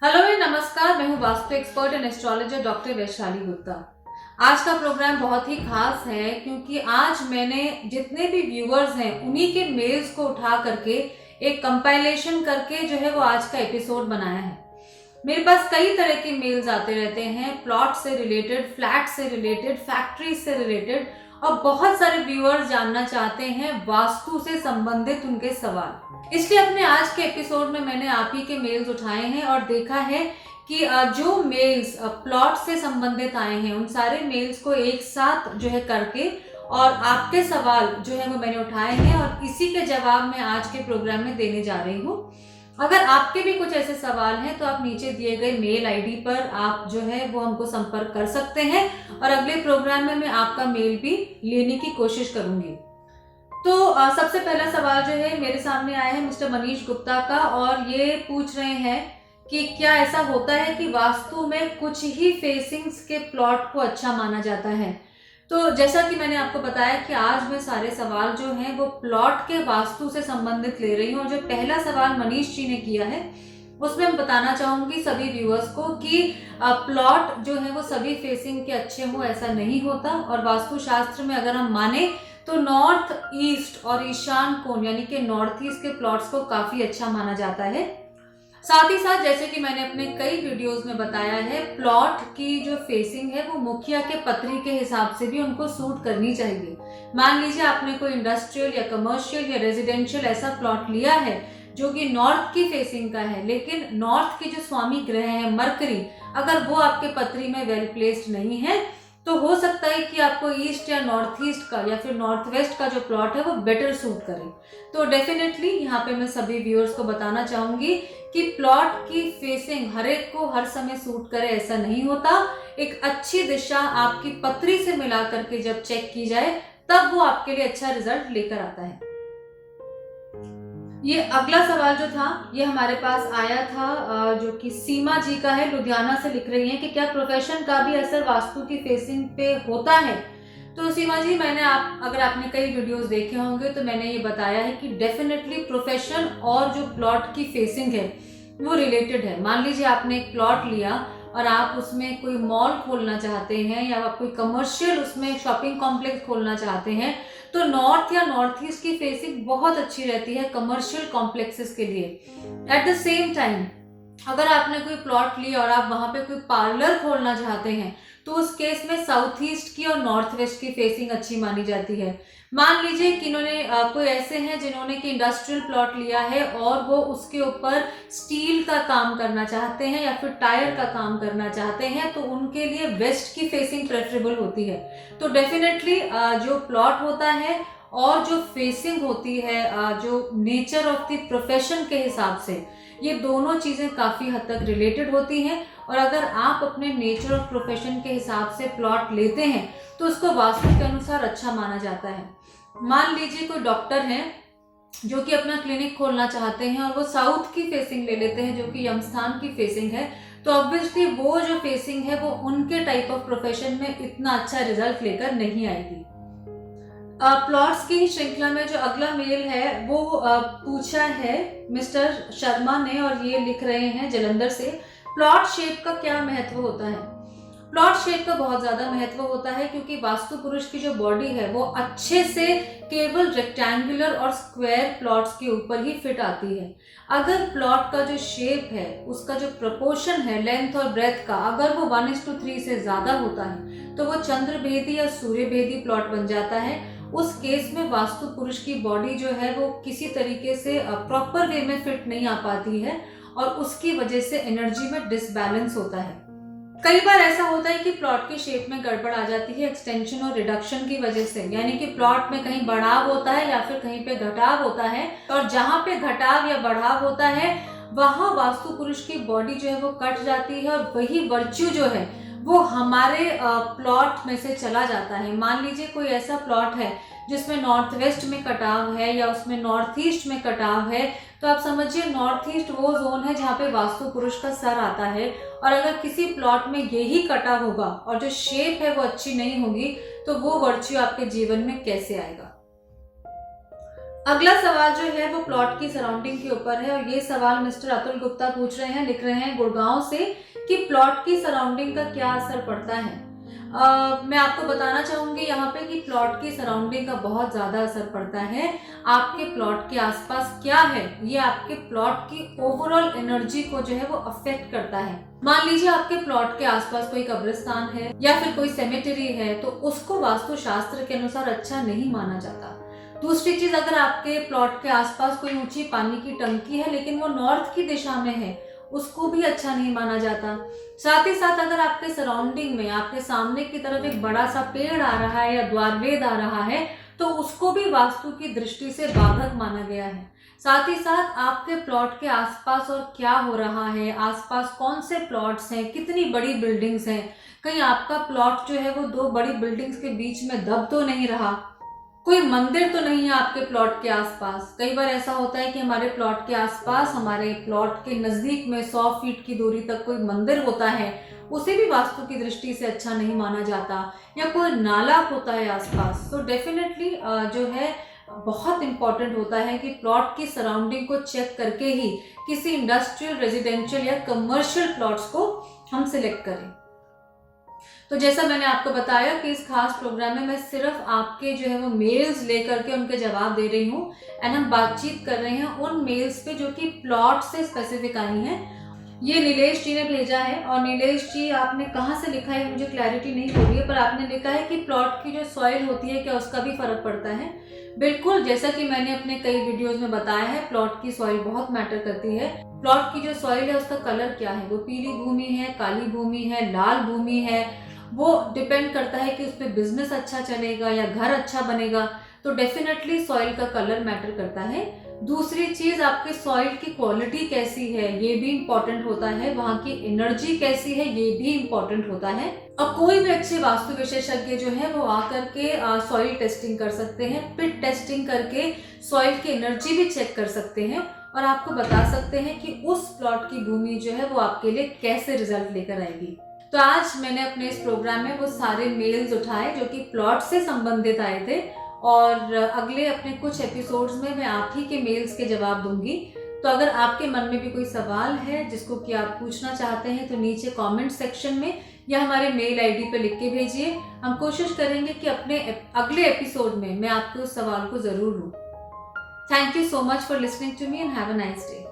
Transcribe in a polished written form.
Hello नमस्कार। मैं हूँ vastu expert and astrologer doctor Vaishali Gupta. आज का प्रोग्राम बहुत ही खास है क्योंकि आज मैंने जितने भी व्यूअर्स हैं उन्हीं के मेल्स को उठा करके एक कंपाइलेशन करके जो है वो आज का एपिसोड बनाया है। मेरे पास कई तरह के मेल्स आते रहते हैं, प्लॉट से रिलेटेड, फ्लैट से रिलेटेड, फैक्ट्री से रिलेटेड, और बहुत सारे व्यूअर्स जानना चाहते हैं वास्तु से संबंधित उनके सवाल। इसलिए अपने आज के एपिसोड में मैंने आप ही के मेल्स उठाए हैं और देखा है कि जो मेल्स प्लॉट से संबंधित आए हैं उन सारे मेल्स को एक साथ जो है करके और आपके सवाल जो है वो मैंने उठाए हैं और इसी के जवाब मैं आज के प्रोग्राम में देने जा रही हूँ। अगर आपके भी कुछ ऐसे सवाल हैं तो आप नीचे दिए गए मेल आईडी पर आप जो है वो हमको संपर्क कर सकते हैं और अगले प्रोग्राम में मैं आपका मेल भी लेने की कोशिश करूंगी। तो सबसे पहला सवाल जो है मेरे सामने आया है मिस्टर मनीष गुप्ता का, और ये पूछ रहे हैं कि क्या ऐसा होता है कि वास्तु में कुछ ही फेसिंग्स के प्लॉट को अच्छा माना जाता है। तो जैसा कि मैंने आपको बताया कि आज मैं सारे सवाल जो हैं वो प्लॉट के वास्तु से संबंधित ले रही हूँ, और जो पहला सवाल मनीष जी ने किया है उसमें मैं बताना चाहूंगी सभी व्यूअर्स को कि प्लॉट जो है वो सभी फेसिंग के अच्छे हो ऐसा नहीं होता, और वास्तु शास्त्र में अगर हम माने तो नॉर्थ ईस्ट और ईशान कोण यानी कि नॉर्थ ईस्ट के प्लॉट्स को काफी अच्छा माना जाता है। साथ ही साथ जैसे कि मैंने अपने कई वीडियोस में बताया है, प्लॉट की जो फेसिंग है वो मुखिया के पत्री के हिसाब से भी उनको सूट करनी चाहिए। मान लीजिए आपने कोई इंडस्ट्रियल या कमर्शियल या रेजिडेंशियल ऐसा प्लॉट लिया है जो कि नॉर्थ की फेसिंग का है, लेकिन नॉर्थ के जो स्वामी ग्रह है मरकरी, अगर वो आपके पत्री में वेल प्लेस्ड नहीं है तो हो सकता है कि आपको ईस्ट या नॉर्थ ईस्ट का या फिर नॉर्थ वेस्ट का जो प्लॉट है वो बेटर सूट करे। तो डेफिनेटली यहाँ पे मैं सभी व्यूअर्स को बताना चाहूंगी कि प्लॉट की फेसिंग हर एक को हर समय सूट करे ऐसा नहीं होता। एक अच्छी दिशा आपकी पत्री से मिला करके जब चेक की जाए तब वो आपके लिए अच्छा रिजल्ट लेकर आता है। ये अगला सवाल जो था ये हमारे पास आया था जो कि सीमा जी का है, लुधियाना से लिख रही हैं कि क्या प्रोफेशन का भी असर वास्तु की फेसिंग पे होता है। तो सीमा जी, अगर आपने कई वीडियोस देखे होंगे तो मैंने ये बताया है कि डेफिनेटली प्रोफेशन और जो प्लॉट की फेसिंग है वो रिलेटेड है। मान लीजिए आपने एक प्लॉट लिया और आप उसमें कोई मॉल खोलना चाहते हैं या आप कोई कमर्शियल उसमें शॉपिंग कॉम्प्लेक्स खोलना चाहते हैं तो नॉर्थ या नॉर्थ ईस्ट की फेसिंग बहुत अच्छी रहती है कमर्शियल कॉम्प्लेक्सेस के लिए। एट द सेम टाइम अगर आपने कोई प्लॉट लिया और आप वहां पे कोई पार्लर खोलना चाहते हैं तो उस केस में साउथ ईस्ट की और नॉर्थ वेस्ट की फेसिंग अच्छी मानी जाती है। मान लीजिए कि इन्होंने कोई ऐसे हैं जिन्होंने कि इंडस्ट्रियल प्लॉट लिया है और वो उसके ऊपर स्टील का काम करना चाहते हैं या फिर टायर का काम करना चाहते हैं तो उनके लिए वेस्ट की फेसिंग प्रेफरेबल होती है। तो डेफिनेटली जो प्लॉट होता है और जो फेसिंग होती है जो नेचर ऑफ द प्रोफेशन के हिसाब से, ये दोनों चीजें काफी हद तक रिलेटेड होती हैं। और अगर आप अपने नेचर ऑफ प्रोफेशन के हिसाब से प्लॉट लेते हैं तो उसको वास्तु के अनुसार अच्छा माना जाता है। मान लीजिए कोई डॉक्टर हैं जो कि अपना क्लिनिक खोलना चाहते हैं और वो साउथ की फेसिंग ले लेते हैं जो कि यमस्थान की फेसिंग है, तो ऑब्वियसली वो जो फेसिंग है वो उनके टाइप ऑफ प्रोफेशन में इतना अच्छा रिजल्ट लेकर नहीं आएगी। प्लॉट्स की श्रृंखला में जो अगला मेल है वो पूछा है मिस्टर शर्मा ने, और ये लिख रहे हैं जलंधर से, प्लॉट शेप का क्या महत्व होता है। प्लॉट शेप का बहुत ज्यादा महत्व होता है क्योंकि वास्तु पुरुष की जो बॉडी है वो अच्छे से केवल रेक्टेंगुलर और स्क्वायर प्लॉट्स के ऊपर ही फिट आती है। अगर प्लॉट का जो शेप है उसका जो प्रोपोर्शन है लेंथ और ब्रेथ का, अगर वो 1:3 से ज्यादा होता है तो वो चंद्रभेदी या सूर्यभेदी प्लॉट बन जाता है। उस केस में वास्तु पुरुष की बॉडी जो है वो किसी तरीके से प्रॉपर वे में फिट नहीं आ पाती है और उसकी वजह से एनर्जी में डिसबैलेंस होता है। कई बार ऐसा होता है कि प्लॉट की शेप में गड़बड़ आ जाती है एक्सटेंशन और रिडक्शन की वजह से, यानी कि प्लॉट में कहीं बढ़ाव होता है या फिर कहीं पे घटाव होता है, और जहां पे घटाव या बढ़ाव होता है वहां वास्तु पुरुष की बॉडी जो है वो कट जाती है और वही वर्च्यू जो है वो हमारे प्लॉट में से चला जाता है। मान लीजिए कोई ऐसा प्लॉट है जिसमें नॉर्थ वेस्ट में कटाव है या उसमें नॉर्थ ईस्ट में कटाव है, तो आप समझिए नॉर्थ ईस्ट वो जोन है जहाँ पे वास्तु पुरुष का सर आता है, और अगर किसी प्लॉट में यही कटाव होगा और जो शेप है वो अच्छी नहीं होगी तो वो वर्च्यू आपके जीवन में कैसे आएगा। अगला सवाल जो है वो प्लॉट की सराउंडिंग के ऊपर है और ये सवाल मिस्टर अतुल गुप्ता पूछ रहे हैं, लिख रहे हैं गुड़गांव से कि प्लॉट की सराउंडिंग का क्या असर पड़ता है। मैं आपको बताना चाहूंगी यहाँ पे कि प्लॉट की सराउंडिंग का बहुत ज़्यादा असर पड़ता है। आपके प्लॉट के आसपास क्या है ये आपके प्लॉट की ओवरऑल एनर्जी को जो है वो अफेक्ट करता है। मान लीजिए आपके प्लॉट के आसपास कोई कब्रिस्तान है या फिर कोई सेमेटरी है तो उसको वास्तुशास्त्र के अनुसार अच्छा नहीं माना जाता। दूसरी चीज, अगर आपके प्लॉट के आसपास कोई ऊंची पानी की टंकी है लेकिन वो नॉर्थ की दिशा में है, उसको भी अच्छा नहीं माना जाता। साथ ही साथ अगर आपके सराउंडिंग में आपके सामने की तरफ एक बड़ा सा पेड़ आ रहा है या द्वारवेद आ रहा है तो उसको भी वास्तु की दृष्टि से बाधक माना गया है। साथ ही साथ आपके प्लॉट के आसपास और क्या हो रहा है, आसपास कौन से प्लॉट्स हैं, कितनी बड़ी बिल्डिंग्स हैं, कहीं आपका प्लॉट जो है वो दो बड़ी बिल्डिंग्स के बीच में दब तो नहीं रहा, कोई मंदिर तो नहीं है आपके प्लॉट के आसपास। कई बार ऐसा होता है कि हमारे प्लॉट के आसपास, हमारे प्लॉट के नजदीक में 100 फीट की दूरी तक कोई मंदिर होता है, उसे भी वास्तु की दृष्टि से अच्छा नहीं माना जाता, या कोई नाला होता है आसपास। तो डेफिनेटली जो है बहुत इंपॉर्टेंट होता है कि प्लॉट की सराउंडिंग को चेक करके ही किसी इंडस्ट्रियल, रेजिडेंशियल या कमर्शियल प्लॉट्स को हम सिलेक्ट करें। तो जैसा मैंने आपको बताया कि इस खास प्रोग्राम में मैं सिर्फ आपके जो है वो मेल्स लेकर के उनके जवाब दे रही हूँ एंड हम बातचीत कर रहे हैं उन मेल्स पे जो कि प्लॉट से स्पेसिफिक आई हैं। ये नीलेश जी ने भेजा है और नीलेश जी आपने कहाँ से लिखा है मुझे क्लैरिटी नहीं हो रही है, पर आपने लिखा है कि प्लॉट की जो सॉइल होती है क्या उसका भी फर्क पड़ता है। बिल्कुल, जैसा कि मैंने अपने कई वीडियोस में बताया है, प्लॉट की सॉइल बहुत मैटर करती है। प्लॉट की जो सॉइल है उसका कलर क्या है, वो पीली भूमि है, काली भूमि है, लाल भूमि है, वो डिपेंड करता है कि उस पर बिजनेस अच्छा चलेगा या घर अच्छा बनेगा। तो डेफिनेटली सॉइल का कलर मैटर करता है। दूसरी चीज, आपके सॉइल की क्वालिटी कैसी है ये भी इंपॉर्टेंट होता है, वहाँ की एनर्जी कैसी है ये भी इंपॉर्टेंट होता है। और कोई भी अच्छे वास्तु विशेषज्ञ जो है वो आकर के सॉइल टेस्टिंग कर सकते हैं, पिट टेस्टिंग करके सॉइल की एनर्जी भी चेक कर सकते हैं और आपको बता सकते हैं कि उस प्लॉट की भूमि जो है वो आपके लिए कैसे रिजल्ट लेकर आएगी। तो आज मैंने अपने इस प्रोग्राम में वो सारे मेल्स उठाए जो कि प्लॉट से संबंधित आए थे और अगले अपने कुछ एपिसोड्स में मैं आप ही के मेल्स के जवाब दूंगी। तो अगर आपके मन में भी कोई सवाल है जिसको कि आप पूछना चाहते हैं तो नीचे कमेंट सेक्शन में या हमारे मेल आईडी पे लिख के भेजिए। हम कोशिश करेंगे कि अपने अगले एपिसोड में मैं आपके उस सवाल को जरूर लूँ। Thank you so much for listening to me and have a nice day.